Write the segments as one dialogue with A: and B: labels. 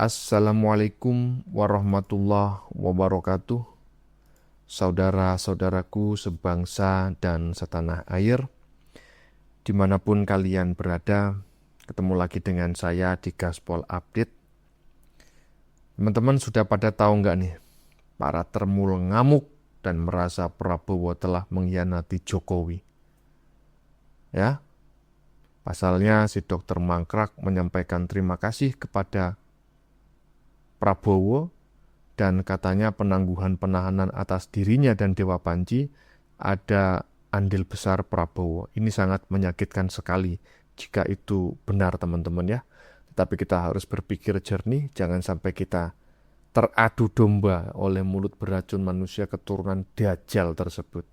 A: Assalamualaikum warahmatullahi wabarakatuh. Saudara-saudaraku sebangsa dan setanah air, dimanapun kalian berada, ketemu lagi dengan saya di Gaspol Update. Teman-teman sudah pada tahu nggak nih, para termul ngamuk dan merasa Prabowo telah mengkhianati Jokowi. Ya, pasalnya si dokter Mangkrak menyampaikan terima kasih kepada Prabowo dan katanya penangguhan penahanan atas dirinya dan Dewa Panji ada andil besar Prabowo. Ini sangat menyakitkan sekali jika itu benar teman-teman ya. Tetapi kita harus berpikir jernih, jangan sampai kita teradu domba oleh mulut beracun manusia keturunan Dajjal tersebut.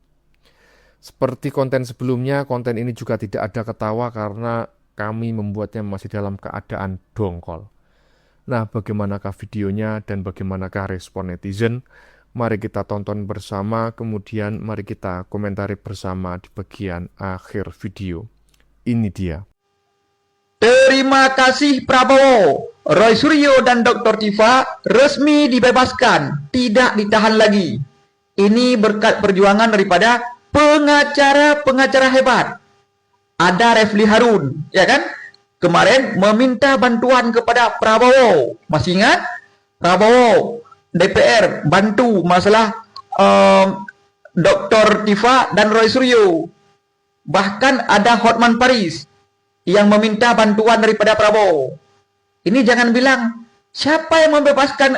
A: Seperti konten sebelumnya, konten ini juga tidak ada ketawa karena kami membuatnya masih dalam keadaan dongkol. Nah, bagaimanakah videonya dan bagaimanakah respon netizen? Mari kita tonton bersama, kemudian mari kita komentari bersama di bagian akhir video. Ini dia.
B: Terima kasih Prabowo. Roy Suryo dan Dr. Tifa resmi dibebaskan, tidak ditahan lagi. Ini berkat perjuangan daripada pengacara-pengacara hebat. Ada Refli Harun, ya kan? Kemarin meminta bantuan kepada Prabowo. Masih ingat? Prabowo, DPR bantu masalah Dr. Tifa dan Roy Suryo. Bahkan ada Hotman Paris yang meminta bantuan daripada Prabowo. Ini jangan bilang, siapa yang membebaskan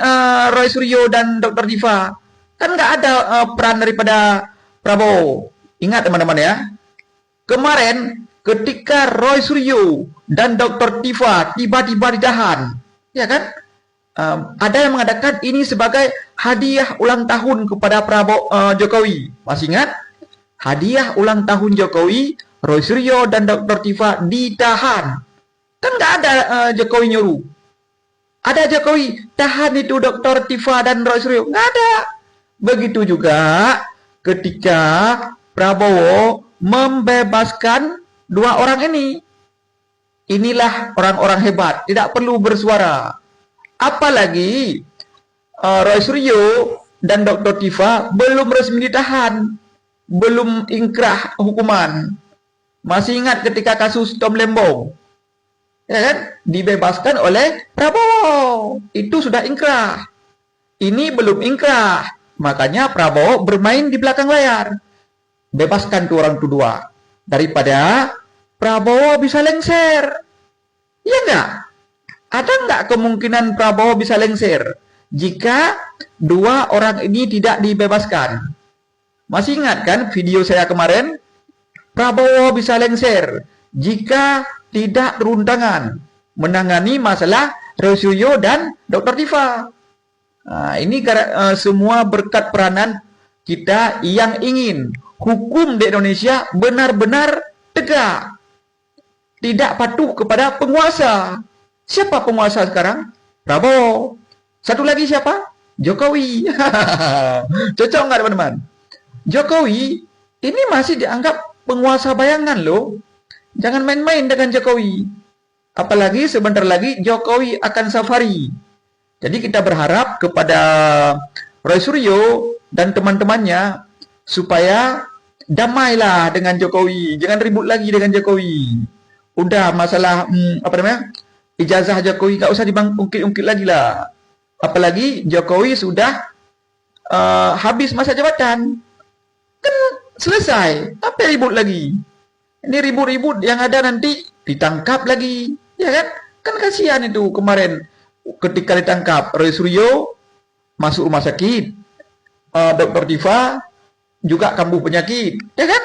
B: Roy Suryo dan Dr. Tifa? Kan nggak ada peran daripada Prabowo. Ingat teman-teman ya. Kemarin ketika Roy Suryo dan Dr. Tifa tiba-tiba ditahan, ya kan? Ada yang mengatakan ini sebagai hadiah ulang tahun kepada Jokowi. Masih ingat? Hadiah ulang tahun Jokowi, Roy Suryo dan Dr. Tifa ditahan. Kan nggak ada Jokowi nyuruh. Ada Jokowi tahan itu Dr. Tifa dan Roy Suryo. Nggak ada. Begitu juga ketika Prabowo membebaskan dua orang ini. Inilah orang-orang hebat, tidak perlu bersuara. Apalagi Roy Suryo dan Dr. Tifa belum resmi ditahan, belum ingkrah hukuman. Masih ingat ketika kasus Tom Lembong, ya kan? Dibebaskan oleh Prabowo, itu sudah ingkrah. Ini belum ingkrah, makanya Prabowo bermain di belakang layar. Bebaskan tuh orang kedua, daripada Prabowo bisa lengser. Iya nggak? Ada nggak kemungkinan Prabowo bisa lengser jika dua orang ini tidak dibebaskan? Masih ingat kan video saya kemarin? Prabowo bisa lengser jika tidak turun tangan menangani masalah Roy Suryo dan Dr. Tifa. Nah, ini semua berkat peranan kita yang ingin hukum di Indonesia benar-benar tegak. Tidak patuh kepada penguasa. Siapa penguasa sekarang? Prabowo. Satu lagi siapa? Jokowi. Cocok nggak teman-teman? Jokowi ini masih dianggap penguasa bayangan loh. Jangan main-main dengan Jokowi. Apalagi sebentar lagi Jokowi akan safari. Jadi kita berharap kepada Roy Suryo dan teman-temannya supaya damailah dengan Jokowi. Jangan ribut lagi dengan Jokowi. Udah masalah ijazah Jokowi nggak usah diungkit-ungkit lagi lah. Apalagi Jokowi sudah habis masa jabatan. Kan selesai. Apa ribut lagi? Ini ribut-ribut yang ada nanti ditangkap lagi. Ya kan? Kan kasihan itu kemarin ketika ditangkap Roy Suryo masuk rumah sakit. Dr. Tifa juga kambuh penyakit. Ya kan?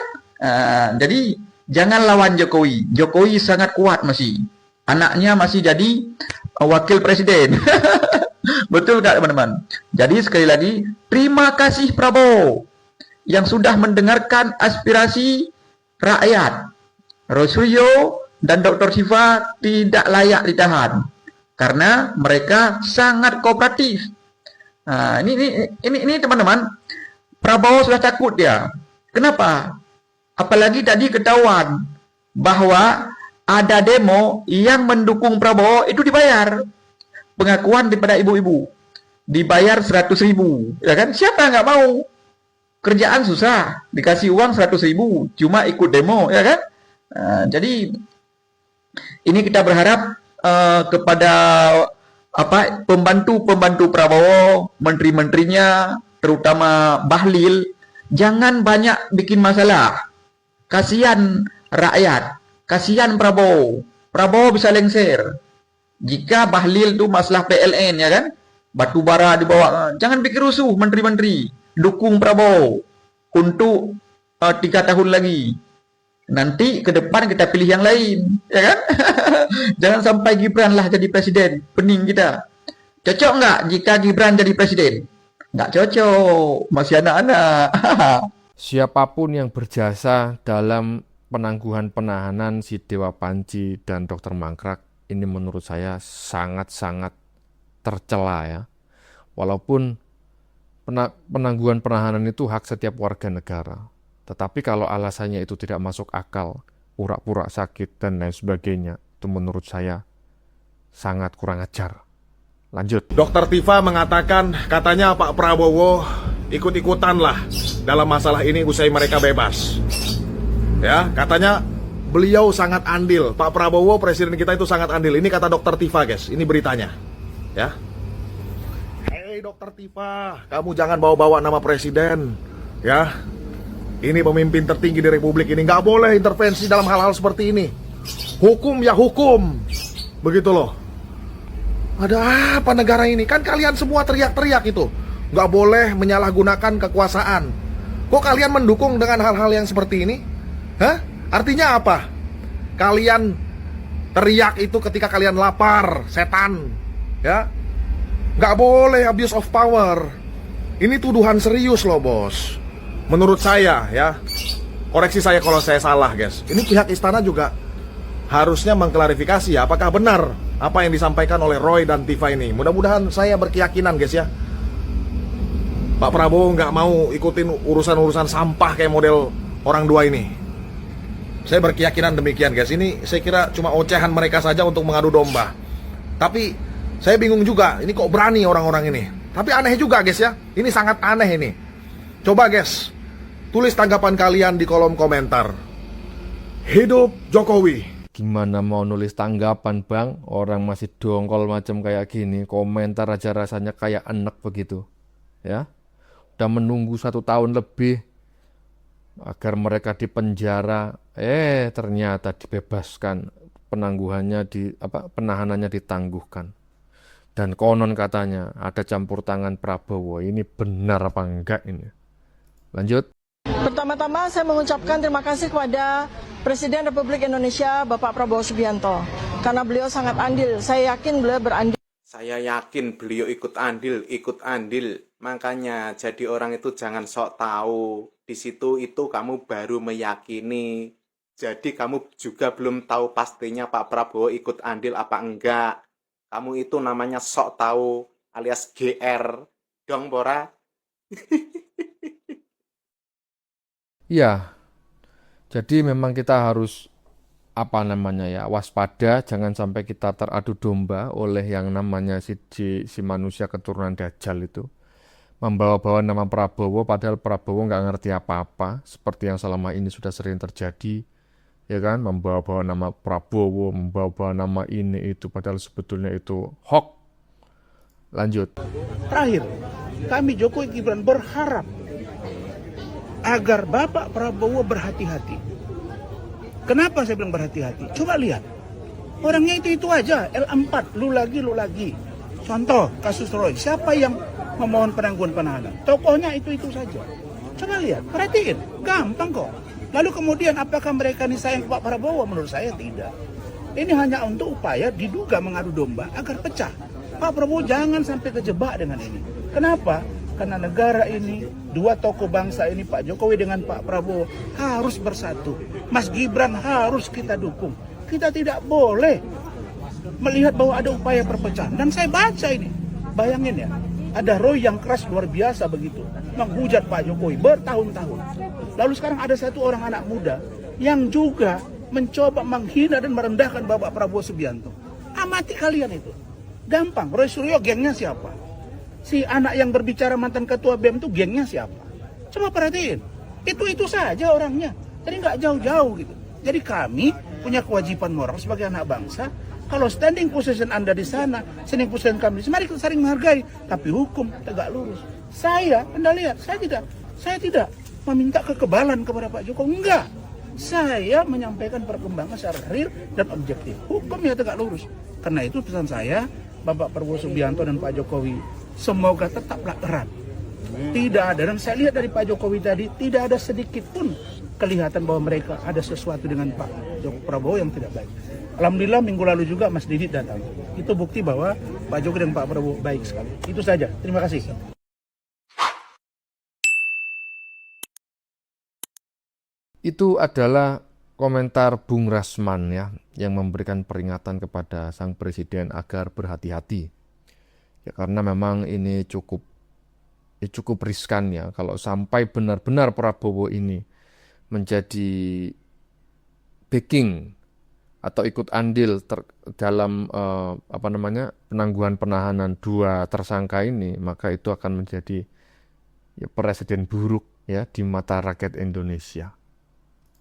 B: Jadi jangan lawan Jokowi. Jokowi sangat kuat masih. Anaknya masih jadi wakil presiden. Betul tak teman-teman? Jadi sekali lagi, terima kasih Prabowo yang sudah mendengarkan aspirasi rakyat. Roy Suryo dan Dr. Tifa tidak layak ditahan karena mereka sangat kooperatif. Nah, ini teman-teman, Prabowo sudah takut dia. Kenapa? Apalagi tadi ketahuan bahwa ada demo yang mendukung Prabowo itu dibayar. pengakuan daripada ibu-ibu. Dibayar 100.000, ya kan? Siapa yang nggak mau? Kerjaan susah, dikasih uang 100.000, cuma ikut demo, ya kan? Jadi ini kita berharap kepada pembantu-pembantu Prabowo, menteri-menterinya, terutama Bahlil, jangan banyak bikin masalah. Kasihan rakyat, kasihan Prabowo. Prabowo bisa lengser. Jika Bahlil itu masalah PLN, ya kan? Batu bara dibawa, jangan bikin rusuh menteri-menteri. Dukung Prabowo untuk 3 tahun lagi. Nanti ke depan kita pilih yang lain, ya kan? Jangan sampai Gibran lah jadi presiden, pening kita. Cocok nggak jika Gibran jadi presiden? Nggak cocok, masih anak-anak.
A: Siapapun yang berjasa dalam penangguhan penahanan si Dewa Panji dan Dr. Mangkrak, ini menurut saya sangat-sangat tercela ya. Walaupun penangguhan penahanan itu hak setiap warga negara. Tetapi kalau alasannya itu tidak masuk akal, pura-pura sakit dan lain sebagainya, itu menurut saya sangat kurang ajar. Lanjut.
C: Dr. Tifa mengatakan katanya Pak Prabowo ikut-ikutan lah dalam masalah ini usai mereka bebas. Ya, katanya beliau sangat andil. Pak Prabowo presiden kita itu sangat andil. Ini kata Dr. Tifa, guys. Ini beritanya. Ya. Hei Dr. Tifa, kamu jangan bawa-bawa nama presiden. Ya. Ini pemimpin tertinggi di republik ini, nggak boleh intervensi dalam hal-hal seperti ini. Hukum ya hukum. Begitu loh. Ada apa negara ini? Kan kalian semua teriak-teriak itu. Nggak boleh menyalahgunakan kekuasaan. Kok kalian mendukung dengan hal-hal yang seperti ini? Hah? Artinya apa? Kalian teriak itu ketika kalian lapar, setan. Ya? Nggak boleh abuse of power. Ini tuduhan serius loh, bos. Menurut saya, ya. Koreksi saya kalau saya salah, guys. Ini pihak istana juga harusnya mengklarifikasi ya, apakah benar apa yang disampaikan oleh Roy dan Tifa ini. Mudah-mudahan saya berkeyakinan, guys ya. Pak Prabowo nggak mau ikutin urusan-urusan sampah kayak model orang dua ini. Saya berkeyakinan demikian, guys. Ini saya kira cuma ocehan mereka saja untuk mengadu domba. Tapi saya bingung juga, ini kok berani orang-orang ini. Tapi aneh juga, guys ya. Ini sangat aneh ini. Coba, guys, tulis tanggapan kalian di kolom komentar. Hidup Jokowi.
A: Gimana mau nulis tanggapan, Bang? Orang masih dongkol macam kayak gini. Komentar aja rasanya kayak enek begitu. Ya. Udah menunggu 1 tahun lebih agar mereka dipenjara. Ternyata dibebaskan. Penahanannya ditangguhkan. Dan konon katanya ada campur tangan Prabowo. Ini benar apa enggak ini? Lanjut.
D: Pertama-tama saya mengucapkan terima kasih kepada Presiden Republik Indonesia Bapak Prabowo Subianto karena beliau sangat andil. Saya yakin beliau berandil.
E: Saya yakin beliau ikut andil. Makanya jadi orang itu jangan sok tahu. Di situ itu kamu baru meyakini. Jadi kamu juga belum tahu pastinya Pak Prabowo ikut andil apa enggak. Kamu itu namanya sok tahu alias GR. Dong, Bora.
A: Ya, jadi memang kita harus waspada, jangan sampai kita teradu domba oleh yang namanya si manusia keturunan Dajjal itu. Membawa-bawa nama Prabowo, padahal Prabowo nggak ngerti apa-apa, seperti yang selama ini sudah sering terjadi, ya kan? Membawa-bawa nama Prabowo, membawa-bawa nama ini itu, padahal sebetulnya itu hoax. Lanjut.
F: Terakhir, kami Jokowi Gibran berharap agar Bapak Prabowo berhati-hati. Kenapa saya bilang berhati-hati? Coba lihat. Orangnya itu aja, L4, lu lagi. Contoh, kasus Roy. Siapa yang memohon penangguhan penahanan? Tokohnya itu saja. Coba lihat, perhatiin. Gampang kok. Lalu kemudian apakah mereka ini sayang Pak Prabowo? Menurut saya tidak. Ini hanya untuk upaya diduga mengadu domba agar pecah. Pak Prabowo jangan sampai terjebak dengan ini. Kenapa? Karena negara ini, 2 tokoh bangsa ini, Pak Jokowi dengan Pak Prabowo, harus bersatu. Mas Gibran harus kita dukung. Kita tidak boleh melihat bahwa ada upaya perpecahan. Dan saya baca ini, bayangin ya, ada Roy yang keras luar biasa begitu, menghujat Pak Jokowi bertahun-tahun. Lalu sekarang ada satu orang anak muda yang juga mencoba menghina dan merendahkan Bapak Prabowo Subianto. Amati kalian itu. Gampang, Roy Suryo gengnya siapa? Si anak yang berbicara mantan ketua BEM itu gengnya siapa? Coba perhatiin, itu saja orangnya. Jadi nggak jauh-jauh gitu. Jadi kami punya kewajiban moral sebagai anak bangsa. Kalau standing position Anda di sana, standing position kami di sini, mari kita saling menghargai. Tapi hukum tegak lurus. Anda lihat, saya tidak meminta kekebalan kepada Pak Jokowi. Enggak. Saya menyampaikan perkembangan secara real dan objektif. Hukum ya tegak lurus. Karena itu pesan saya, Bapak Prabowo Subianto dan Pak Jokowi, semoga tetaplah erat. Tidak ada, dan saya lihat dari Pak Jokowi tadi, tidak ada sedikit pun kelihatan bahwa mereka ada sesuatu dengan Pak Prabowo yang tidak baik. Alhamdulillah minggu lalu juga Mas Didit datang. Itu bukti bahwa Pak Jokowi dan Pak Prabowo baik sekali. Itu saja. Terima kasih.
A: Itu adalah komentar Bung Rasman ya, yang memberikan peringatan kepada sang presiden agar berhati-hati. Ya karena memang ini cukup riskan ya kalau sampai benar-benar Prabowo ini menjadi backing atau ikut andil dalam penangguhan penahanan dua tersangka ini, maka itu akan menjadi ya, presiden buruk ya di mata rakyat Indonesia.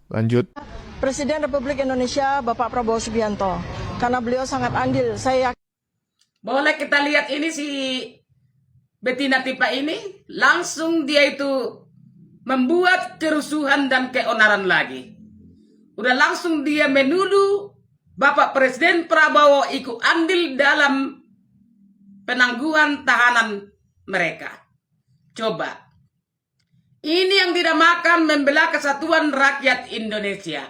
A: Lanjut.
D: Presiden Republik Indonesia Bapak Prabowo Subianto, karena beliau sangat andil, saya yakin.
G: Boleh kita lihat ini si Bettina Tipa ini, langsung dia itu membuat kerusuhan dan keonaran lagi. Udah langsung dia menuduh Bapak Presiden Prabowo ikut andil dalam penangguhan tahanan mereka. Coba. Ini yang dinamakan membela kesatuan rakyat Indonesia.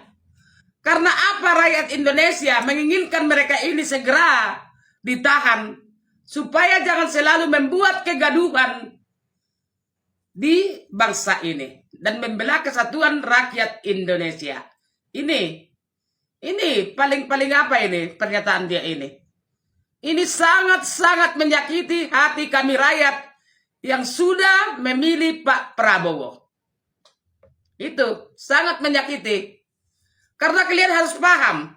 G: Karena apa rakyat Indonesia menginginkan mereka ini segera ditahan, supaya jangan selalu membuat kegaduhan di bangsa ini. Dan membela kesatuan rakyat Indonesia. Ini paling apa ini pernyataan dia ini. Ini sangat-sangat menyakiti hati kami rakyat yang sudah memilih Pak Prabowo. Itu sangat menyakiti. Karena kalian harus paham.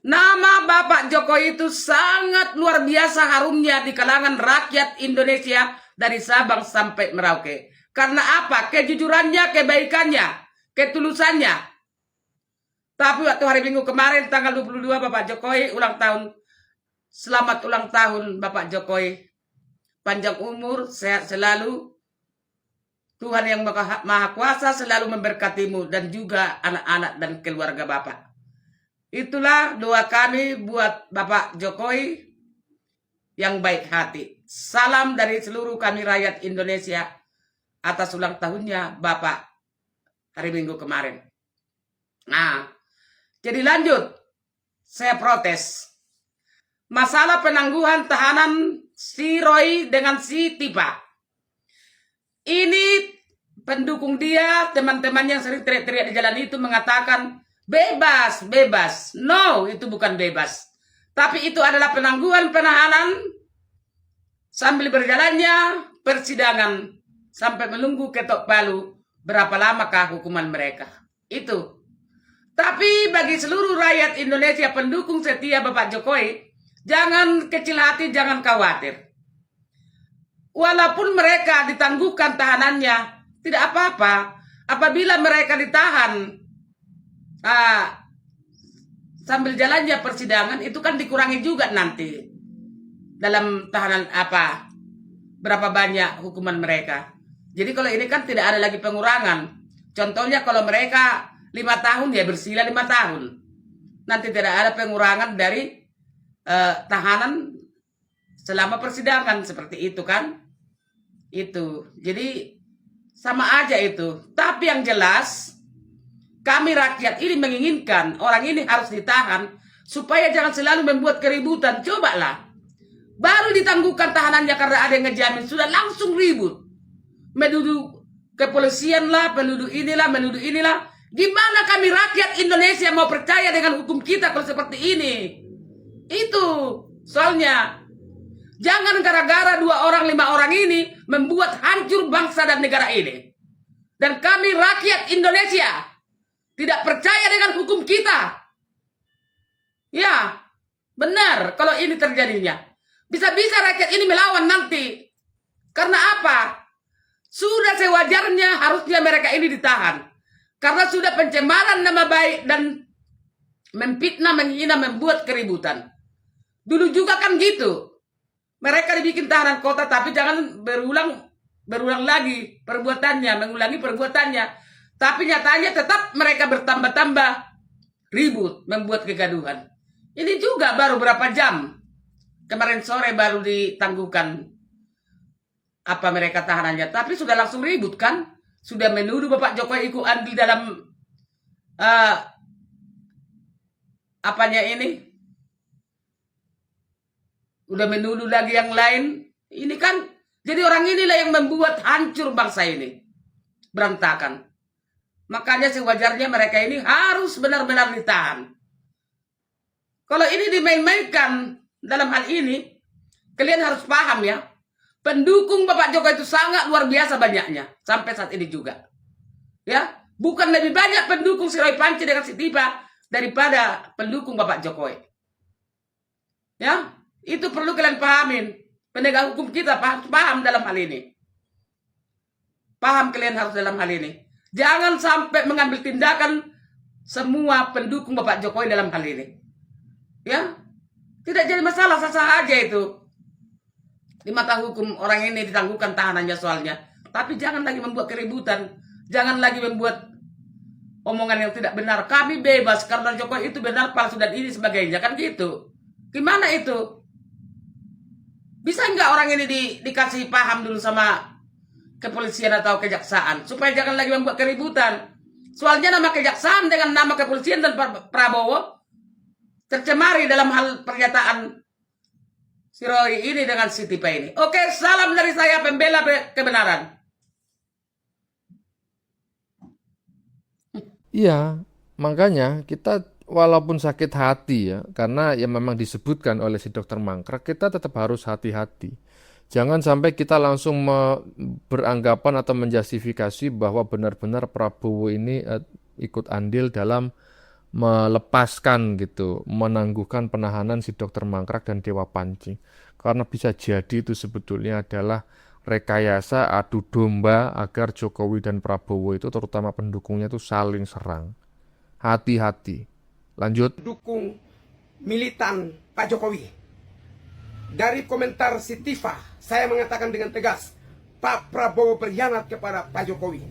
G: Nama Bapak Jokowi itu sangat luar biasa harumnya di kalangan rakyat Indonesia dari Sabang sampai Merauke. Karena apa? Kejujurannya, kebaikannya, ketulusannya. Tapi waktu hari Minggu kemarin tanggal 22 Bapak Jokowi ulang tahun. Selamat ulang tahun Bapak Jokowi. Panjang umur, sehat selalu. Tuhan yang Maha Kuasa selalu memberkatimu dan juga anak-anak dan keluarga Bapak. Itulah doa kami buat Bapak Jokowi yang baik hati. Salam dari seluruh kami rakyat Indonesia atas ulang tahunnya Bapak hari Minggu kemarin. Nah, jadi lanjut, saya protes. Masalah penangguhan tahanan si Roy dengan si Tipa. Ini pendukung dia, teman-teman yang sering teriak-teriak di jalan itu mengatakan bebas, bebas. No, itu bukan bebas. Tapi itu adalah penangguhan penahanan sambil berjalannya persidangan sampai menunggu ketok palu berapa lamakah hukuman mereka. Itu. Tapi bagi seluruh rakyat Indonesia pendukung setia Bapak Jokowi, jangan kecil hati, jangan khawatir. Walaupun mereka ditangguhkan tahanannya, tidak apa-apa. Apabila mereka ditahan sambil jalannya persidangan, itu kan dikurangi juga nanti dalam tahanan berapa banyak hukuman mereka. Jadi kalau ini kan tidak ada lagi pengurangan. Contohnya kalau mereka 5 tahun ya bersila 5 tahun. Nanti tidak ada pengurangan dari tahanan selama persidangan seperti itu kan. Itu. Jadi sama aja itu. Tapi yang jelas kami rakyat ini menginginkan orang ini harus ditahan supaya jangan selalu membuat keributan. Cobalah. Baru ditangguhkan tahanannya karena ada yang ngejamin sudah langsung ribut. Menuduh kepolisian lah, menuduh inilah. Gimana kami rakyat Indonesia mau percaya dengan hukum kita kalau seperti ini? Itu soalnya. Jangan gara-gara 2 orang, 5 orang ini membuat hancur bangsa dan negara ini. Dan kami rakyat Indonesia tidak percaya dengan hukum kita. Ya, Benar kalau ini terjadinya. Bisa-bisa rakyat ini melawan nanti. Karena apa? Sudah sewajarnya harusnya mereka ini ditahan. Karena sudah pencemaran nama baik dan memfitnah, menghina, membuat keributan. Dulu juga kan gitu. Mereka dibikin tahanan kota, tapi jangan berulang lagi perbuatannya, mengulangi perbuatannya. Tapi nyatanya tetap mereka bertambah-tambah ribut, membuat kegaduhan. Ini juga baru berapa jam. Kemarin sore baru ditangguhkan apa mereka tahanannya. Tapi sudah langsung ribut kan. Sudah menuduh Bapak Jokowi ikut andil dalam apanya ini. Udah menuduh lagi yang lain. Ini kan, jadi orang inilah yang membuat hancur bangsa ini. Berantakan. Makanya sewajarnya mereka ini harus benar-benar ditahan. Kalau ini dimain-mainkan dalam hal ini, kalian harus paham ya. Pendukung Bapak Jokowi itu sangat luar biasa banyaknya. Sampai saat ini juga. Ya, bukan lebih banyak pendukung si Roy Panci dengan si Tifa daripada pendukung Bapak Jokowi. Ya, itu perlu kalian pahamin. Penegak hukum kita paham dalam hal ini. Paham kalian harus dalam hal ini. Jangan sampai mengambil tindakan semua pendukung Bapak Jokowi dalam hal ini. Ya, tidak jadi masalah, sah-sah aja itu. Di mata hukum orang ini ditangguhkan tahanannya soalnya. Tapi jangan lagi membuat keributan. Jangan lagi membuat omongan yang tidak benar. Kami bebas karena Jokowi itu benar, palsu dan ini sebagainya. Kan gitu. Gimana itu? Bisa nggak orang ini dikasih paham dulu sama kepolisian atau kejaksaan? Supaya jangan lagi membuat keributan. Soalnya nama kejaksaan dengan nama kepolisian dan Prabowo tercemari dalam hal pernyataan si Roy ini dengan si Tifa ini. Oke, salam dari saya pembela kebenaran.
A: Iya, makanya kita walaupun sakit hati ya, karena ya memang disebutkan oleh si dokter Mangkrak, kita tetap harus hati-hati. Jangan sampai kita langsung beranggapan atau menjustifikasi bahwa benar-benar Prabowo ini ikut andil dalam melepaskan gitu, menangguhkan penahanan si dokter Mangkrak dan Dewa Panci. Karena bisa jadi itu sebetulnya adalah rekayasa adu domba agar Jokowi dan Prabowo itu terutama pendukungnya itu saling serang. Hati-hati. Lanjut.
H: Dukung militan Pak Jokowi. Dari komentar si Tifa, saya mengatakan dengan tegas, Pak Prabowo berkhianat kepada Pak Jokowi.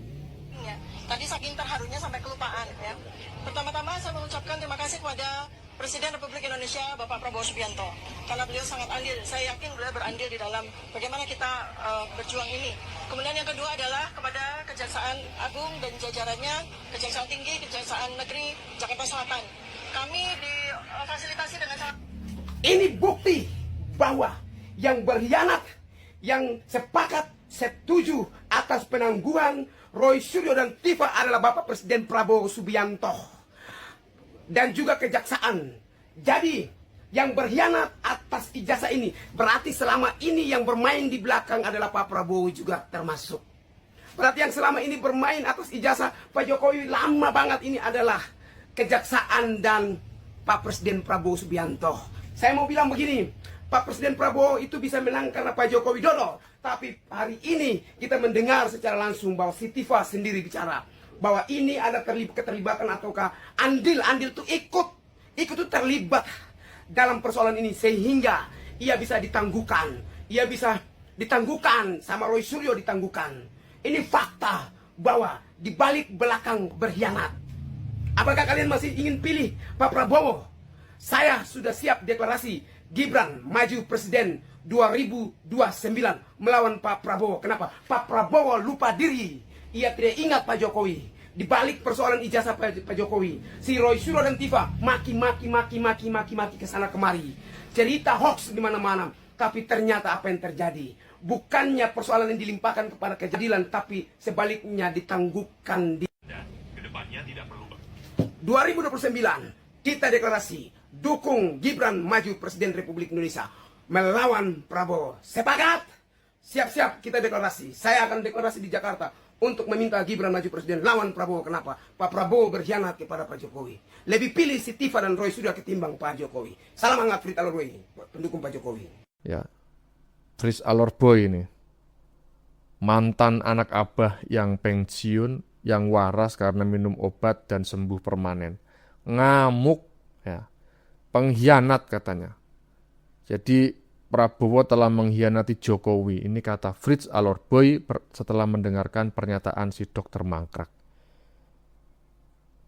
D: Ya, tadi saking terharunya sampai kelupaan ya. Pertama-tama saya mengucapkan terima kasih kepada Presiden Republik Indonesia Bapak Prabowo Subianto karena beliau sangat andil. Saya yakin beliau berandil di dalam bagaimana kita berjuang ini. Kemudian yang kedua adalah kepada Kejaksaan Agung dan jajarannya, Kejaksaan Tinggi, Kejaksaan Negeri Jakarta Selatan. Kami difasilitasi dengan sangat.
H: Ini bukti bahwa yang berkhianat, yang sepakat setuju atas penangguhan Roy Suryo dan Tifa adalah Bapak Presiden Prabowo Subianto dan juga kejaksaan. Jadi yang berkhianat atas ijazah ini berarti selama ini yang bermain di belakang adalah Pak Prabowo juga termasuk. Berarti yang selama ini bermain atas ijazah Pak Jokowi lama banget ini adalah kejaksaan dan Pak Presiden Prabowo Subianto. Saya mau bilang begini, Pak Presiden Prabowo itu bisa menang karena Pak Joko Widodo. Tapi hari ini kita mendengar secara langsung bahwa si Tifa sendiri bicara bahwa ini ada keterlibatan ataukah andil itu ikut itu terlibat dalam persoalan ini sehingga ia bisa ditangguhkan, sama Roy Suryo ditangguhkan. Ini fakta bahwa di balik belakang berkhianat. Apakah kalian masih ingin pilih Pak Prabowo? Saya sudah siap deklarasi Gibran maju presiden 2029 melawan Pak Prabowo. Kenapa? Pak Prabowo lupa diri. Ia tidak ingat Pak Jokowi. Di balik persoalan ijazah Pak Jokowi, si Roy Suryo dan Tifa maki ke sana kemari. Cerita hoax di mana-mana. Tapi ternyata apa yang terjadi? Bukannya persoalan yang dilimpahkan kepada keadilan, tapi sebaliknya ditangguhkan di kedepannya tidak perlu. 2029 kita deklarasi dukung Gibran maju presiden Republik Indonesia melawan Prabowo. Sepakat? Siap-siap kita deklarasi. Saya akan deklarasi di Jakarta. untuk meminta Gibran maju presiden lawan Prabowo. Kenapa? Pak Prabowo berkhianat kepada Pak Jokowi. Lebih pilih si Tifa dan Roy Suryo ketimbang Pak Jokowi. Salam hangat Fritz Alorboy, pendukung Pak Jokowi.
A: Ya, Fritz Alorboy ini mantan anak abah yang pensiun, yang waras karena minum obat dan sembuh permanen. Ngamuk, ya, pengkhianat katanya. Jadi Prabowo telah mengkhianati Jokowi. Ini kata Fritz Alorboy setelah mendengarkan pernyataan si dokter mangkrak.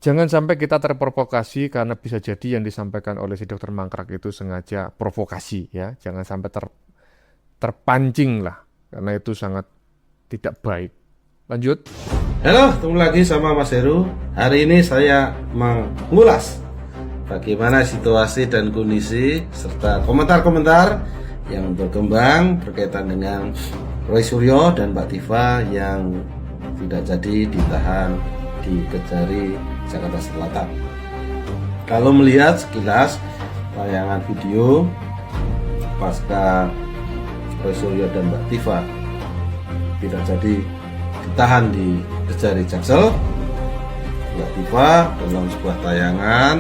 A: Jangan sampai kita terprovokasi karena bisa jadi yang disampaikan oleh si dokter mangkrak itu sengaja provokasi, ya. Jangan sampai terpancing lah, karena itu sangat tidak baik. Lanjut.
I: Halo, ketemu lagi sama Mas Heru. Hari ini saya mengulas bagaimana situasi dan kondisi serta komentar-komentar yang berkembang berkaitan dengan Roy Suryo dan Mbak Tifa yang tidak jadi ditahan di Kejari, Jakarta Selatan. Kalau melihat sekilas tayangan video pasca Roy Suryo dan Mbak Tifa tidak jadi ditahan di Kejari Jaksel, Mbak Tifa dalam sebuah tayangan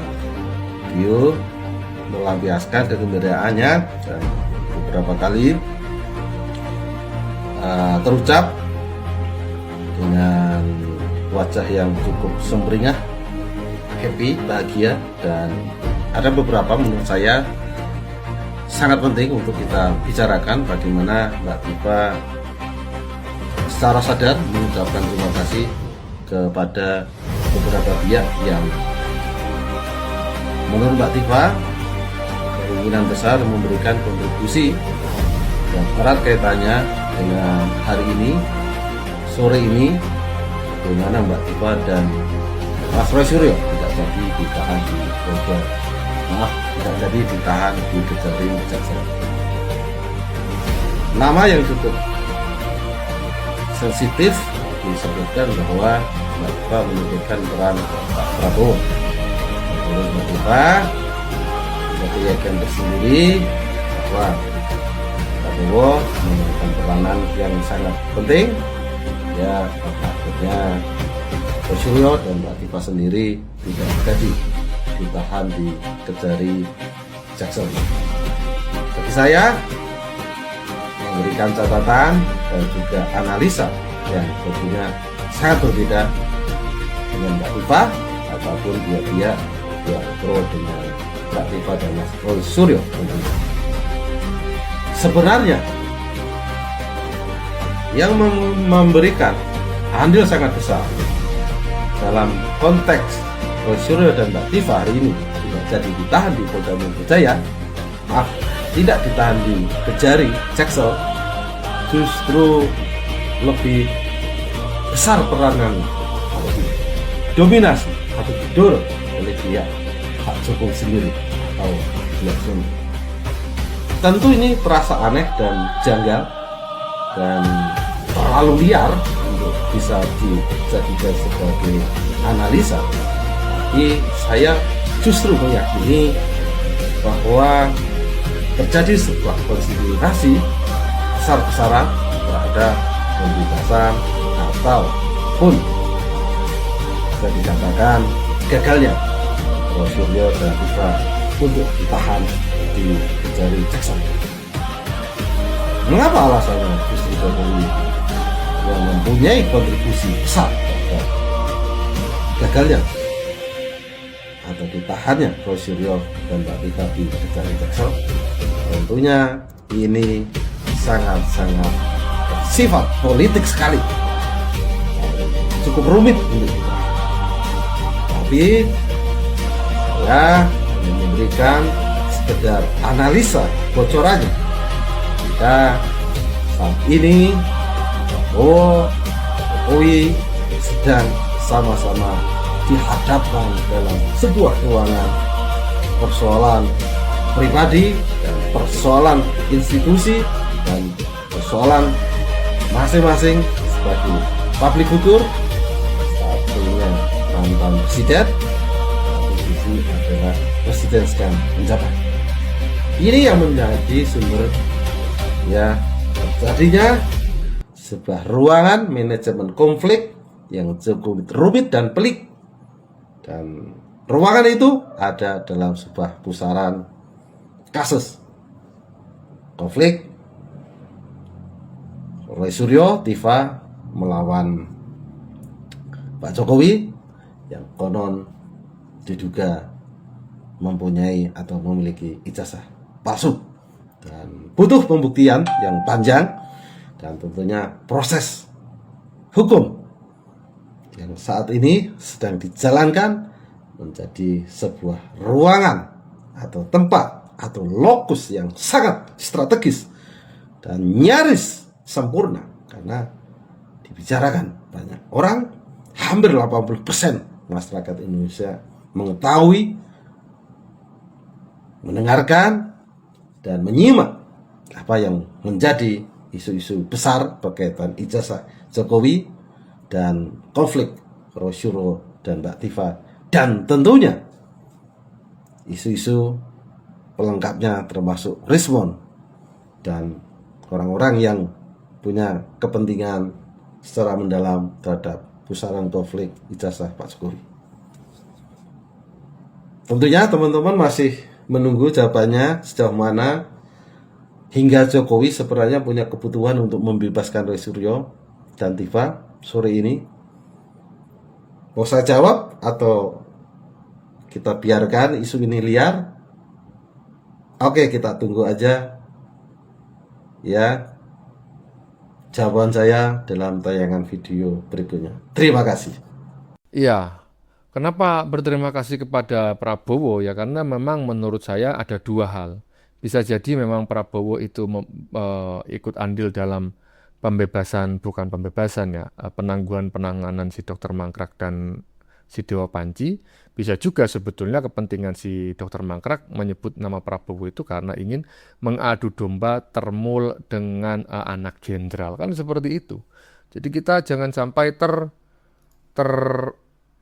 I: video melampiaskan kegembiraannya dan beberapa kali terucap dengan wajah yang cukup sumringah, happy, bahagia, dan ada beberapa menurut saya sangat penting untuk kita bicarakan bagaimana Mbak Tifa secara sadar mengucapkan terima kasih kepada beberapa pihak yang menurut Mbak Tifa keinginan besar memberikan kontribusi yang erat kaitannya dengan hari ini, sore ini, bagaimana Mbak Tifa dan Mas Roy Suryo tidak jadi ditahan di Bogor, tidak jadi ditahan di Kejari Jaksel. Nama yang cukup sensitif disebutkan bahwa Mbak Tifa menyebutkan peran Pak Prabowo. Menurut Mbak Tifa, yakin tersendiri bahwa Prabowo memberikan peranan yang sangat penting, ya akhirnya Roy Suryo dan Mbak Tifa sendiri tidak jadi ditahan di Kejari Jaksel. Bagi saya memberikan catatan dan juga analisa yang tentunya sangat berbeda dengan Mbak Tifa ataupun dia yang pro dengan Mbak Tifa dan Mas Roy Suryo. Sebenarnya yang memberikan andil sangat besar dalam konteks Roy Suryo dan Mbak Tifa hari ini tidak jadi ditahan di Polda Metro Jaya, tidak ditahan di Kejari Jaksel, justru lebih besar peranan dominasi atau didorong oleh dia Pak Jokowi sendiri atau Jokowi. Tentu ini terasa aneh dan janggal dan terlalu liar untuk bisa dijadikan sebagai analisa. Tapi saya justru meyakini bahwa terjadi sebuah konspirasi besar-besaran terhadap pembebasan ataupun bisa dikatakan gagalnya Roy Suryo dan Tifa untuk ditahan di Kejari Jaksel. Mengapa alasannya justru Jokowi yang mempunyai kontribusi besar terhadap gagalnya atau ditahannya Roy Suryo dan Mbak Tifa di Kejari Jaksel? Tentunya ini sangat-sangat sifat politik sekali, cukup rumit untuk kita. Tapi saya memberikan sekedar analisa bocorannya. Jika saat ini Prabowo, Jokowi sedang sama-sama dihadapkan dalam sebuah ruangan persoalan pribadi dan persoalan institusi dan persoalan masing-masing sebagai public figure, satunya mantan presiden, satu adalah presiden sekarang menjabat. Ini yang menjadi sumber ya terjadinya sebuah ruangan manajemen konflik yang cukup rumit dan pelik. Dan ruangan itu ada dalam sebuah pusaran kasus konflik Roy Suryo Tiva melawan Pak Jokowi yang konon diduga mempunyai atau memiliki ijazah palsu, dan butuh pembuktian yang panjang dan tentunya proses hukum yang saat ini sedang dijalankan menjadi sebuah ruangan atau tempat atau lokus yang sangat strategis dan nyaris sempurna, karena dibicarakan banyak orang, hampir 80% masyarakat Indonesia mengetahui, mendengarkan, dan menyimak apa yang menjadi isu-isu besar berkaitan ijazah Jokowi dan konflik Roy Suryo dan Mbak Tiva, dan tentunya isu-isu pelengkapnya termasuk Rismon dan orang-orang yang punya kepentingan secara mendalam terhadap pusaran konflik ijazah Pak Jokowi. Tentunya teman-teman masih menunggu jawabannya sejauh mana hingga Jokowi sebenarnya punya kebutuhan untuk membebaskan Roy Suryo dan Tiva sore ini. Mau saya jawab atau kita biarkan isu ini liar? Oke, kita tunggu aja ya jawaban saya dalam tayangan video berikutnya. Terima kasih.
A: Iya, kenapa berterima kasih kepada Prabowo ya? Karena memang menurut saya ada dua hal. Bisa jadi memang Prabowo itu ikut andil dalam pembebasan, bukan pembebasan ya, penangguhan penanganan si Dr. Mangkrak dan si Dewa Panji. Bisa juga sebetulnya kepentingan si Dr. Mangkrak menyebut nama Prabowo itu karena ingin mengadu domba termul dengan anak jenderal. Kan seperti itu. Jadi kita jangan sampai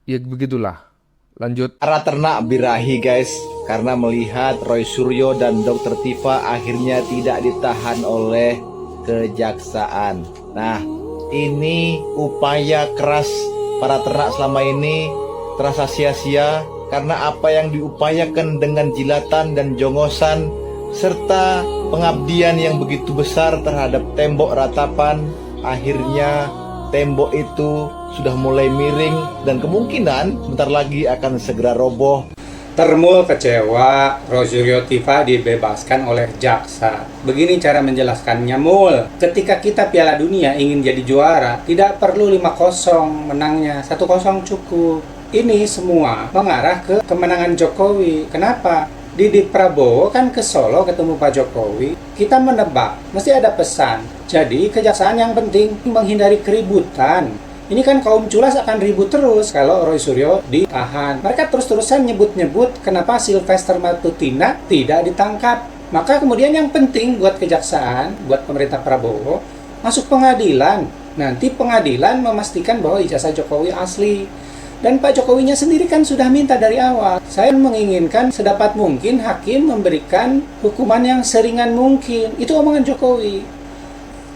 A: ya begitulah. Lanjut.
J: Para ternak birahi guys, karena melihat Roy Suryo dan Dr. Tiva akhirnya tidak ditahan oleh kejaksaan. Nah, ini upaya keras para ternak selama ini terasa sia-sia karena apa yang diupayakan dengan jilatan dan jongosan serta pengabdian yang begitu besar terhadap tembok ratapan, akhirnya tembok itu sudah mulai miring dan kemungkinan bentar lagi akan segera roboh.
K: Termul kecewa, Roy Suryo Tiva dibebaskan oleh jaksa. Begini cara menjelaskannya, Mul. Ketika kita Piala Dunia ingin jadi juara, tidak perlu 5-0 menangnya, 1-0 cukup. Ini semua mengarah ke kemenangan Jokowi. Kenapa? Didi Prabowo kan ke Solo ketemu Pak Jokowi. Kita menebak, mesti ada pesan. Jadi kejaksaan yang penting menghindari keributan. Ini kan kaum culas akan ribut terus kalau Roy Suryo ditahan. Mereka terus-terusan nyebut-nyebut kenapa Sylvester Matutina tidak ditangkap. Maka kemudian yang penting buat kejaksaan, buat pemerintah Prabowo, masuk pengadilan. Nanti pengadilan memastikan bahwa ijazah Jokowi asli. Dan Pak Jokowinya sendiri kan sudah minta dari awal. Saya menginginkan sedapat mungkin hakim memberikan hukuman yang seringan mungkin. Itu omongan Jokowi.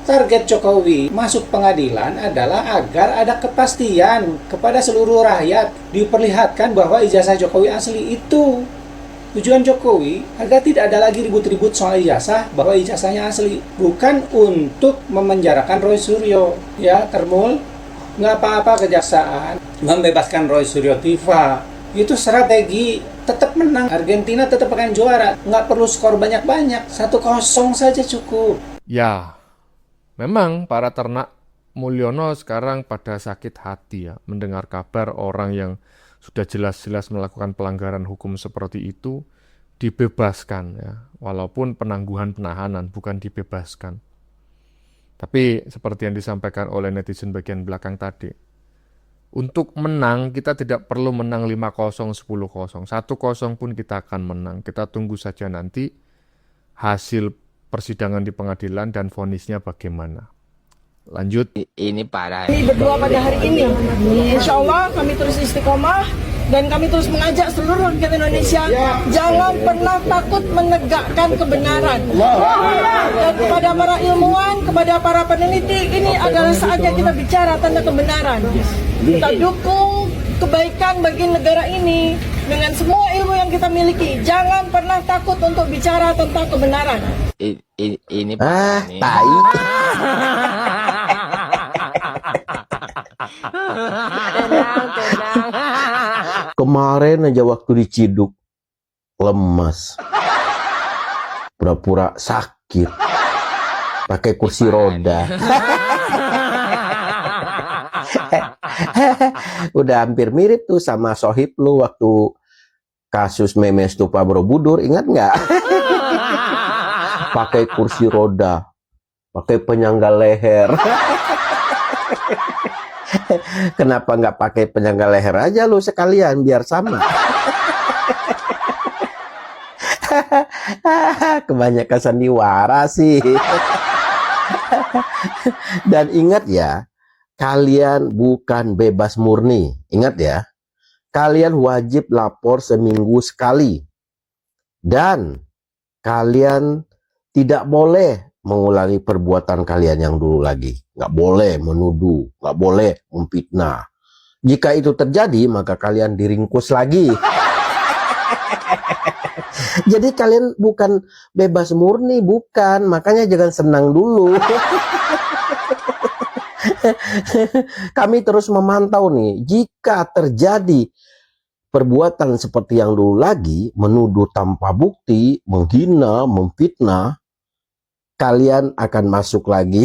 K: Target Jokowi masuk pengadilan adalah agar ada kepastian kepada seluruh rakyat, diperlihatkan bahwa ijazah Jokowi asli. Itu tujuan Jokowi, agar tidak ada lagi ribut-ribut soal ijazah, bahwa ijazahnya asli. Bukan untuk memenjarakan Roy Suryo. Ya, Termul, nggak apa-apa kejaksaan membebaskan Roy Suryo Tiva. Itu strategi, tetap menang. Argentina tetap akan juara. Nggak perlu skor banyak-banyak, 1-0 saja cukup.
A: Ya, memang para ternak Mulyono sekarang pada sakit hati ya mendengar kabar orang yang sudah jelas-jelas melakukan pelanggaran hukum seperti itu dibebaskan ya, walaupun penangguhan penahanan bukan dibebaskan. Tapi seperti yang disampaikan oleh netizen bagian belakang tadi, untuk menang kita tidak perlu menang 5-0, 10-0, 1-0 pun kita akan menang. Kita tunggu saja nanti hasil persidangan di pengadilan dan vonisnya bagaimana. Lanjut.
J: Ini parah.
D: Kami berdoa pada hari ini, insya Allah kami terus istiqomah Dan kami terus mengajak seluruh rakyat Indonesia jangan pernah takut menegakkan kebenaran. Dan kepada para ilmuwan, kepada para peneliti, ini adalah saatnya kita bicara tentang kebenaran. Kita dukung kebaikan bagi negara ini dengan semua ilmu yang kita miliki. Jangan pernah takut untuk bicara tentang kebenaran.
J: Ini
H: Tai. Kemarin aja waktu diciduk lemas, pura-pura sakit, pakai kursi roda. Udah hampir mirip tuh sama Sohib lu waktu kasus Memes Stupa Borobudur, ingat nggak? Pakai kursi roda, pakai penyangga leher. Kenapa nggak pakai penyangga leher aja lu sekalian biar sama? Kebanyakan sandiwara sih. Dan ingat ya, kalian bukan bebas murni. Ingat ya, kalian wajib lapor seminggu sekali. Dan kalian tidak boleh mengulangi perbuatan kalian yang dulu lagi. Nggak boleh menuduh, nggak boleh memfitnah. Jika itu terjadi, maka kalian diringkus lagi. Jadi kalian bukan bebas murni, bukan. Makanya jangan senang dulu. Kami terus memantau nih, jika terjadi perbuatan seperti yang dulu lagi, menuduh tanpa bukti, menghina, memfitnah, kalian akan masuk lagi.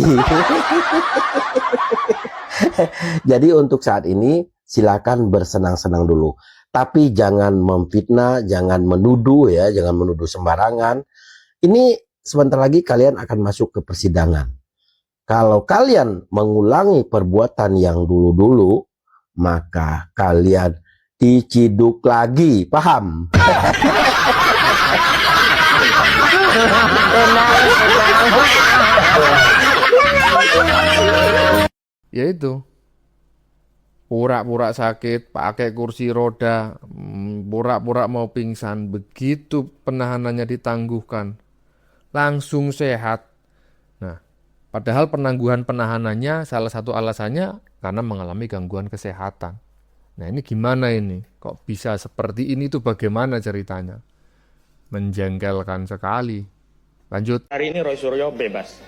H: Jadi untuk saat ini silakan bersenang-senang dulu. Tapi jangan memfitnah, jangan menuduh ya, jangan menuduh sembarangan. Ini sebentar lagi kalian akan masuk ke persidangan. Kalau kalian mengulangi perbuatan yang dulu-dulu, maka kalian diciduk lagi. Paham?
A: Ya itu, pura-pura sakit, pakai kursi roda, pura-pura mau pingsan, begitu penahanannya ditangguhkan, langsung sehat. Nah, padahal penangguhan penahanannya salah satu alasannya karena mengalami gangguan kesehatan. Nah, ini gimana ini? Kok bisa seperti ini tuh bagaimana ceritanya? Menjengkelkan sekali. Lanjut.
L: Hari ini Roy Suryo bebas.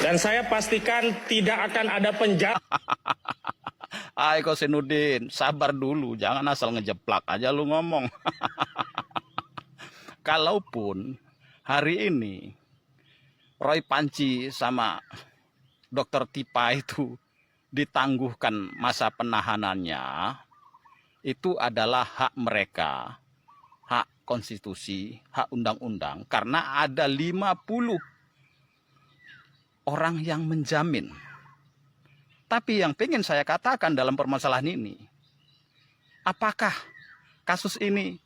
L: Dan saya pastikan tidak akan ada penjara.
M: Hai Kosenudin, sabar dulu, jangan asal ngejeplak aja lu ngomong. Kalaupun hari ini Roy Panci sama Dr. Tipa itu ditangguhkan masa penahanannya, itu adalah hak mereka, hak konstitusi, hak undang-undang, karena ada 50 orang yang menjamin. Tapi yang pengen saya katakan dalam permasalahan ini, apakah kasus ini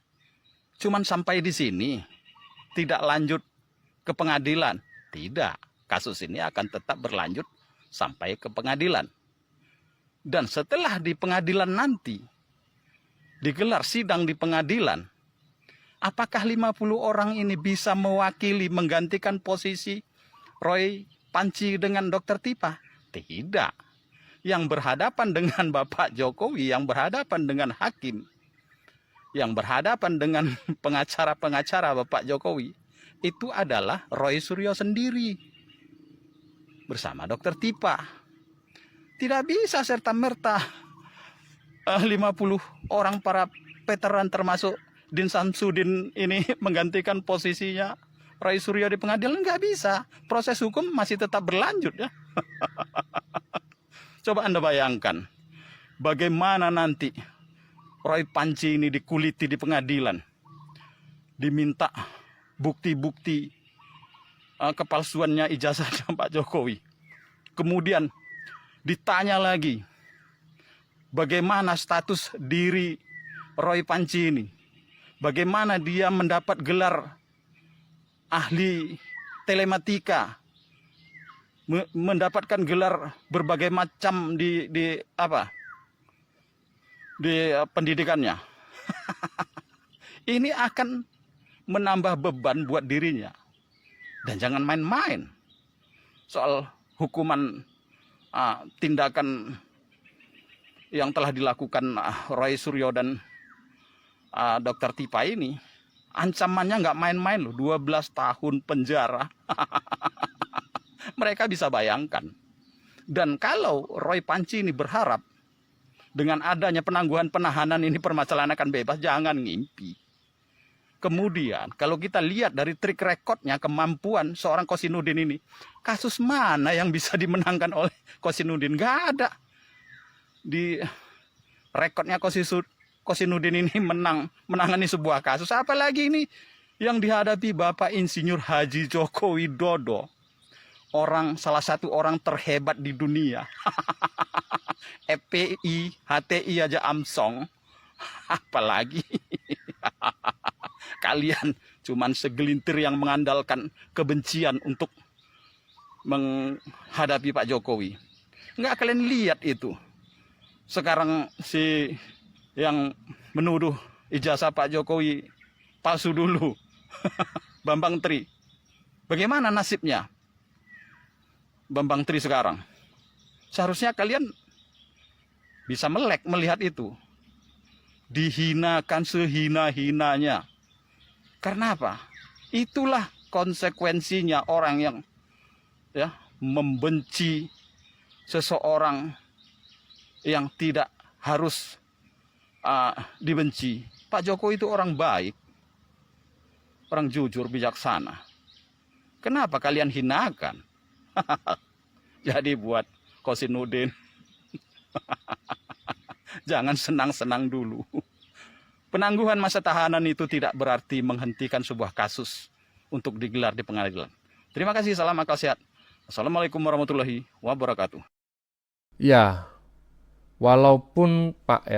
M: cuman sampai di sini, tidak lanjut ke pengadilan? Tidak, kasus ini akan tetap berlanjut sampai ke pengadilan. Dan setelah di pengadilan nanti, digelar sidang di pengadilan, apakah 50 orang ini bisa mewakili, menggantikan posisi Roy Panci dengan Dr. Tipa? Tidak. Yang berhadapan dengan Bapak Jokowi, yang berhadapan dengan hakim, yang berhadapan dengan pengacara-pengacara Bapak Jokowi, itu adalah Roy Suryo sendiri bersama Dr. Tipa. Tidak bisa serta-merta 50 orang para veteran termasuk Din Samsudin ini menggantikan posisinya Roy Suryo di pengadilan. Nggak bisa. Proses hukum masih tetap berlanjut ya. Coba Anda bayangkan bagaimana nanti Roy Panci ini dikuliti di pengadilan, diminta bukti-bukti kepalsuannya ijazahnya Pak Jokowi. Kemudian ditanya lagi bagaimana status diri Roy Panci ini, bagaimana dia mendapat gelar ahli telematika, mendapatkan gelar berbagai macam di pendidikannya. Ini akan menambah beban buat dirinya. Dan jangan main-main soal hukuman tindakan yang telah dilakukan Roy Suryo dan Dr. Tifa ini. Ancamannya nggak main-main loh, 12 tahun penjara. Mereka bisa bayangkan. Dan kalau Roy Panci ini berharap dengan adanya penangguhan penahanan ini permasalahan akan bebas, jangan ngimpi. Kemudian kalau kita lihat dari trik rekodnya, kemampuan seorang Kosinudin ini, kasus mana yang bisa dimenangkan oleh Kosinudin? Nggak ada. Di rekodnya Kosinudin ini menangani sebuah kasus, apalagi ini yang dihadapi Bapak Insinyur Haji Joko Widodo, salah satu orang terhebat di dunia. FPI, HTI aja amsong, apalagi kalian cuman segelintir yang mengandalkan kebencian untuk menghadapi Pak Jokowi. Nggak kalian lihat itu. Sekarang si yang menuduh ijazah Pak Jokowi palsu dulu, Bambang Tri. Bagaimana nasibnya Bambang Tri sekarang? Seharusnya kalian bisa melek melihat itu. Dihinakan sehina-hinanya. Karena apa? Itulah konsekuensinya orang yang membenci seseorang yang tidak harus dibenci. Pak Jokowi itu orang baik, orang jujur, bijaksana. Kenapa kalian hinakan? Jadi buat Kosinudin, jangan senang-senang dulu. Penangguhan masa tahanan itu tidak berarti menghentikan sebuah kasus untuk digelar di pengadilan. Terima kasih, salam akal sehat. Assalamualaikum warahmatullahi wabarakatuh.
A: Ya, walaupun Pak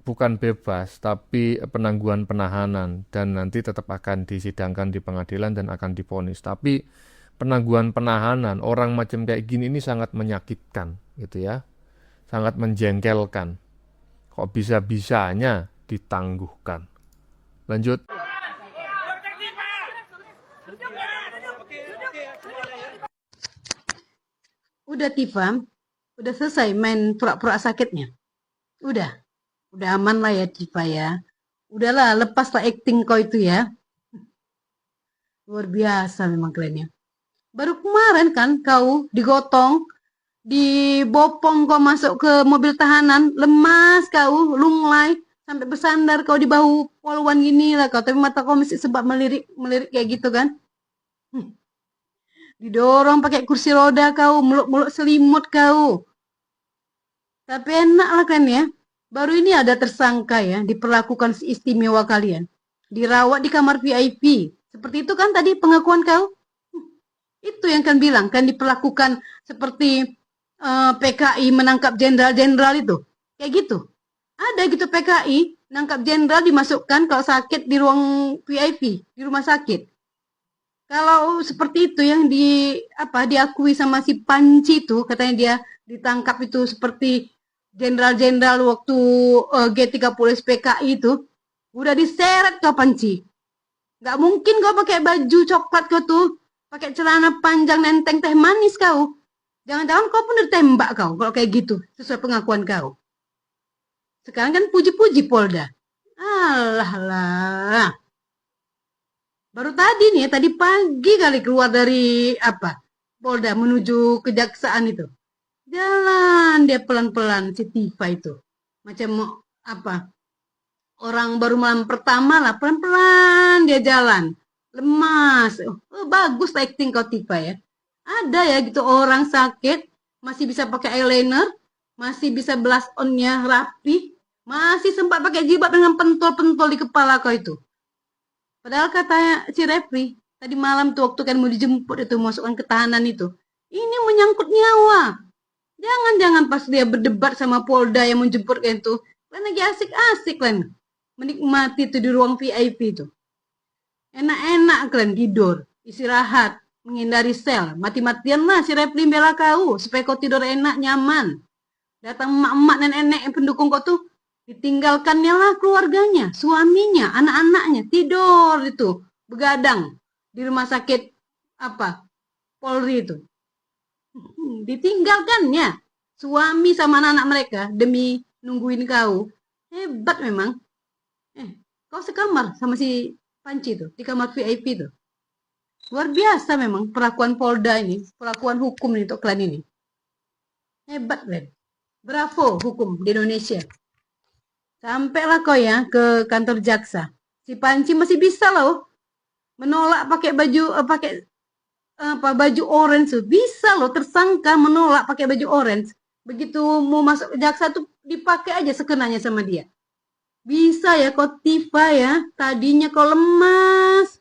A: bukan bebas, tapi penangguhan penahanan dan nanti tetap akan disidangkan di pengadilan dan akan divonis. Tapi penangguhan penahanan orang macam kayak gini ini sangat menyakitkan, gitu ya, sangat menjengkelkan. Kok bisa-bisanya ditangguhkan? Lanjut.
N: Udah Tifa, udah selesai main pura-pura sakitnya. Udah aman lah ya Tifa ya. Udahlah, lepaslah acting kau itu ya. Luar biasa memang kalian ya. Baru kemarin kan kau digotong, dibopong kau masuk ke mobil tahanan, lemas kau, lunglai, sampai bersandar kau di bahu poluan gini lah kau. Tapi mata kau masih sebab melirik kayak gitu kan. Didorong pakai kursi roda kau, muluk-muluk selimut kau. Tapi enak lah kan ya. Baru ini ada tersangka ya, diperlakukan istimewa kalian. Dirawat di kamar VIP. Seperti itu kan tadi pengakuan kau? Itu yang kan bilang, kan diperlakukan seperti PKI menangkap jenderal-jenderal itu. Kayak gitu. Ada gitu PKI, nangkap jenderal dimasukkan kalau sakit di ruang VIP, di rumah sakit. Kalau seperti itu yang diakui sama si Panci itu, katanya dia ditangkap itu seperti jenderal-jenderal waktu G30 PKI itu, udah diseret kau Panci. Gak mungkin kau pakai baju coklat kau tuh, pakai celana panjang nenteng teh manis kau. Jangan-jangan kau pun ditembak kau kalau kayak gitu, sesuai pengakuan kau. Sekarang kan puji-puji Polda. Alah. Baru tadi nih, tadi pagi kali keluar dari Polda menuju kejaksaan itu. Jalan dia pelan-pelan si Tifa itu. Macam orang baru malam pertama lah, pelan-pelan dia jalan. Lemas. Bagus acting kau Tifa ya. Ada ya gitu orang sakit, masih bisa pakai eyeliner, masih bisa blush on-nya rapi, masih sempat pakai jilbab dengan pentol-pentol di kepala kau itu. Padahal katanya si Refri, tadi malam tuh waktu kan mau dijemput itu, masukkan ke tahanan itu. Ini menyangkut nyawa. Jangan-jangan pas dia berdebat sama Polda yang menjemput kan itu, kan lagi asik-asik kan. Menikmati itu di ruang VIP itu. Enak-enak kan tidur, istirahat, menghindari sel. Mati-matian lah si Refri bela kau, supaya kau tidur enak, nyaman. Datang emak-emak nenek-nenek yang pendukung kau tuh, Ditinggalkannya lah keluarganya, suaminya, anak-anaknya, tidur itu, begadang di rumah sakit apa, Polri itu. Ditinggalkannya suami sama anak-anak mereka demi nungguin kau. Hebat memang. Kau sekamar sama si Panci tuh, di kamar VIP tuh. Luar biasa memang perlakuan Polda ini, perlakuan hukum nih untuk kalian ini. Hebat, Len. Bravo hukum di Indonesia. Sampailah kau ya ke kantor jaksa. Si Panci masih bisa loh menolak pakai baju orange tuh. Bisa loh tersangka menolak pakai baju orange. Begitu mau masuk ke jaksa tuh dipakai aja sekenanya sama dia. Bisa ya kau Tifa ya. Tadinya kau lemas.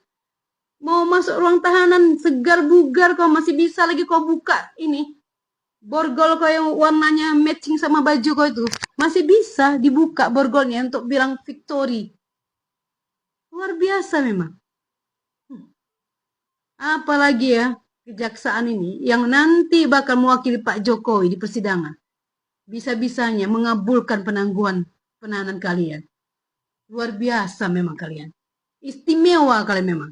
N: Mau masuk ruang tahanan segar bugar kau masih bisa lagi kau buka ini. Borgol kau yang warnanya matching sama baju kau itu. Masih bisa dibuka borgolnya untuk bilang victory. Luar biasa memang. Apalagi ya kejaksaan ini yang nanti bakal mewakili Pak Jokowi di persidangan. Bisa-bisanya mengabulkan penangguhan penahanan kalian. Luar biasa memang kalian. Istimewa kalian memang.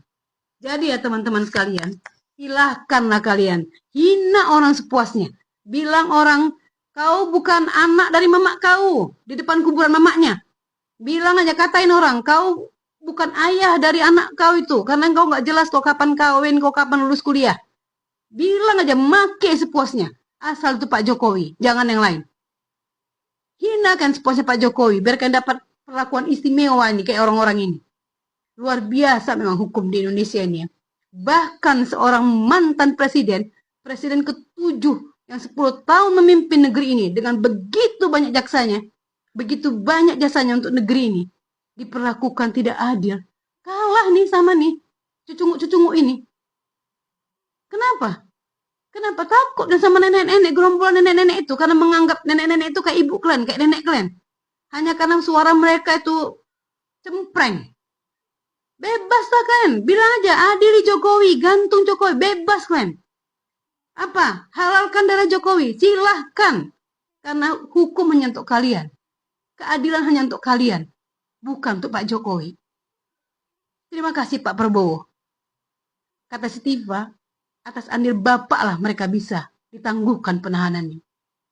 N: Jadi ya teman-teman sekalian, silahkanlah kalian hina orang sepuasnya. Bilang orang, kau bukan anak dari mamak kau di depan kuburan mamaknya. Bilang aja, katain orang, kau bukan ayah dari anak kau itu. Karena kau nggak jelas kau kapan kawin, kau kapan lulus kuliah. Bilang aja, make sepuasnya. Asal itu Pak Jokowi, jangan yang lain. Hinakan sepuasnya Pak Jokowi, biar kalian dapat perlakuan istimewa ini kayak orang-orang ini. Luar biasa memang hukum di Indonesia ini ya. Bahkan seorang mantan presiden ke-7 yang 10 tahun memimpin negeri ini dengan begitu banyak jaksanya, begitu banyak jasanya untuk negeri ini, diperlakukan tidak adil. Kalah nih sama nih cucungu-cucungu ini. Kenapa? Kenapa takut dan sama nenek-nenek, gerombolan nenek-nenek itu karena menganggap nenek-nenek itu kayak ibu kalian, kayak nenek kalian. Hanya karena suara mereka itu cempreng. Bebas lah kan, bilang aja adili Jokowi, gantung Jokowi, bebas kan. Apa? Halalkan darah Jokowi, silahkan. Karena hukum hanya untuk kalian. Keadilan hanya untuk kalian, bukan untuk Pak Jokowi. Terima kasih Pak Prabowo. Kata si Tifa, atas andil bapak lah mereka bisa ditangguhkan penahanannya.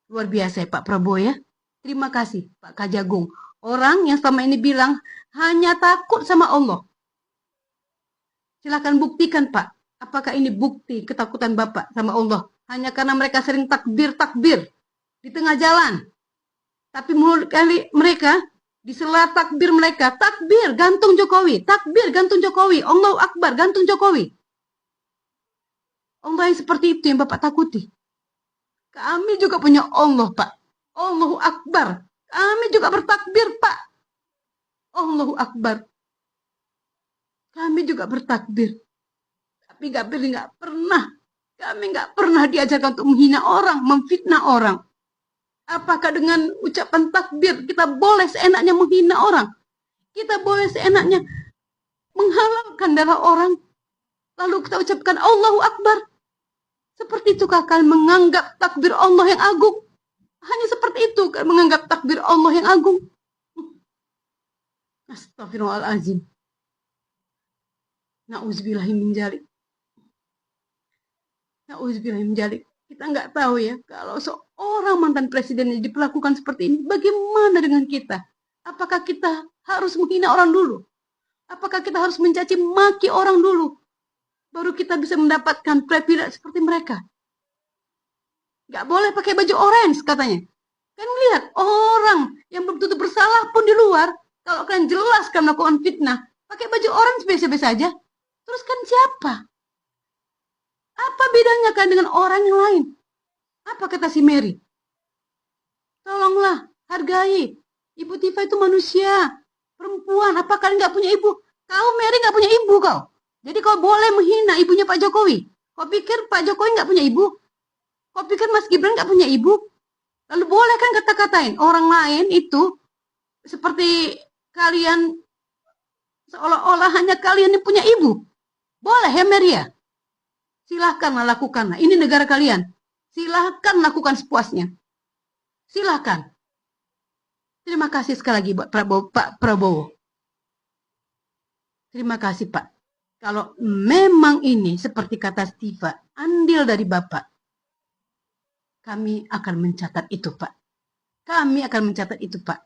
N: Luar biasa ya Pak Prabowo ya. Terima kasih Pak Kajagung. Orang yang selama ini bilang hanya takut sama Allah. Silahkan buktikan Pak, apakah ini bukti ketakutan Bapak sama Allah? Hanya karena mereka sering takbir-takbir di tengah jalan. Tapi mulut mereka, di sela takbir mereka, takbir gantung Jokowi, takbir gantung Jokowi, Allahu Akbar gantung Jokowi. Allah yang seperti itu yang Bapak takuti. Kami juga punya Allah Pak, Allahu Akbar. Kami juga bertakbir Pak, Allahu Akbar. Kami juga bertakbir. Tapi kami nggak pernah diajarkan untuk menghina orang, memfitnah orang. Apakah dengan ucapan takbir kita boleh seenaknya menghina orang? Kita boleh seenaknya menghalalkan darah orang? Lalu kita ucapkan Allahu Akbar. Seperti itukah kalian menganggap takbir Allah yang agung? Hanya seperti itu kalian menganggap takbir Allah yang agung. Astagfirullahaladzim. Na'udzubillahiminjalik. Na'udzubillahiminjalik. Kita nggak tahu ya, kalau seorang mantan presiden diperlakukan seperti ini, bagaimana dengan kita? Apakah kita harus menghina orang dulu? Apakah kita harus mencaci maki orang dulu? Baru kita bisa mendapatkan privilege seperti mereka. Nggak boleh pakai baju orange katanya. Kan lihat, orang yang belum tentu bersalah pun di luar, kalau kalian jelas kan melakukan fitnah, pakai baju orange biasa-biasa aja. Terus kan siapa? Apa bedanya kan dengan orang yang lain? Apa kata si Mary? Tolonglah, hargai. Ibu Tifa itu manusia, perempuan. Apa kalian nggak punya ibu? Kau Mary nggak punya ibu kau. Jadi kau boleh menghina ibunya Pak Jokowi. Kau pikir Pak Jokowi nggak punya ibu? Kau pikir Mas Gibran nggak punya ibu? Lalu boleh kan kata-katain orang lain itu seperti kalian, seolah-olah hanya kalian yang punya ibu. Boleh ya Maria? Silahkanlah lakukanlah. Ini negara kalian. Silahkan lakukan sepuasnya. Silahkan. Terima kasih sekali lagi buat Pak Prabowo. Terima kasih Pak. Kalau memang ini seperti kata Stiva, andil dari Bapak, kami akan mencatat itu Pak. Kami akan mencatat itu Pak.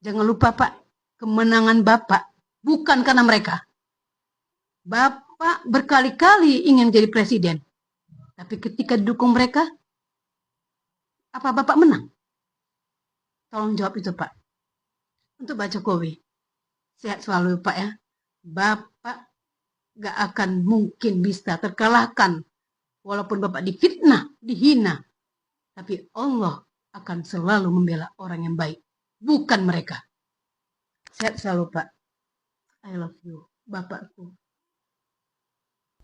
N: Jangan lupa Pak, kemenangan Bapak bukan karena mereka. Bapak berkali-kali ingin jadi presiden. Tapi ketika didukung mereka, apa Bapak menang? Tolong jawab itu Pak. Untuk Pak Jokowi, sehat selalu Pak ya. Bapak gak akan mungkin bisa terkalahkan. Walaupun Bapak difitnah, dihina. Tapi Allah akan selalu membela orang yang baik. Bukan mereka. Sehat selalu Pak. I love you, Bapakku.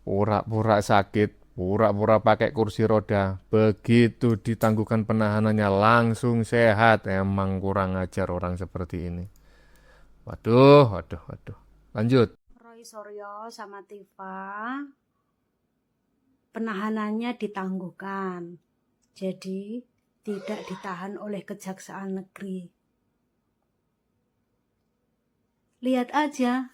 A: Pura-pura sakit, pura-pura pakai kursi roda. Begitu ditangguhkan penahanannya langsung sehat. Emang kurang ajar orang seperti ini. Waduh. Lanjut.
O: Roy Suryo sama Tifa penahanannya ditangguhkan. Jadi tidak ditahan oleh Kejaksaan Negeri. Lihat aja,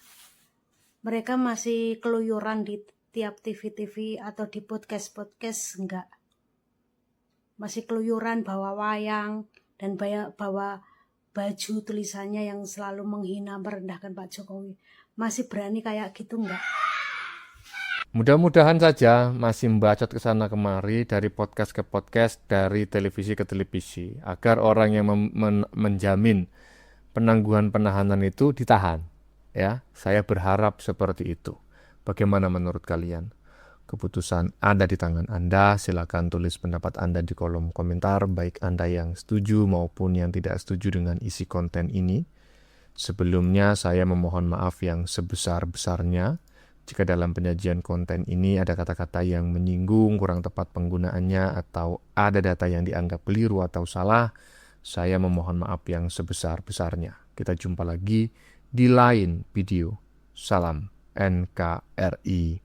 O: mereka masih keluyuran di tiap TV-TV atau di podcast-podcast enggak. Masih keluyuran bawa wayang dan bawa baju tulisannya yang selalu menghina merendahkan Pak Jokowi. Masih berani kayak gitu enggak?
A: Mudah-mudahan saja masih membacot ke sana kemari dari podcast ke podcast, dari televisi ke televisi, agar orang yang menjamin penangguhan penahanan itu ditahan. Ya, saya berharap seperti itu. Bagaimana menurut kalian? Keputusan ada di tangan Anda. Silakan tulis pendapat Anda di kolom komentar, baik Anda yang setuju maupun yang tidak setuju dengan isi konten ini. Sebelumnya saya memohon maaf yang sebesar-besarnya jika dalam penyajian konten ini ada kata-kata yang menyinggung, kurang tepat penggunaannya, atau ada data yang dianggap keliru atau salah. Saya memohon maaf yang sebesar-besarnya. Kita jumpa lagi di lain video. Salam NKRI.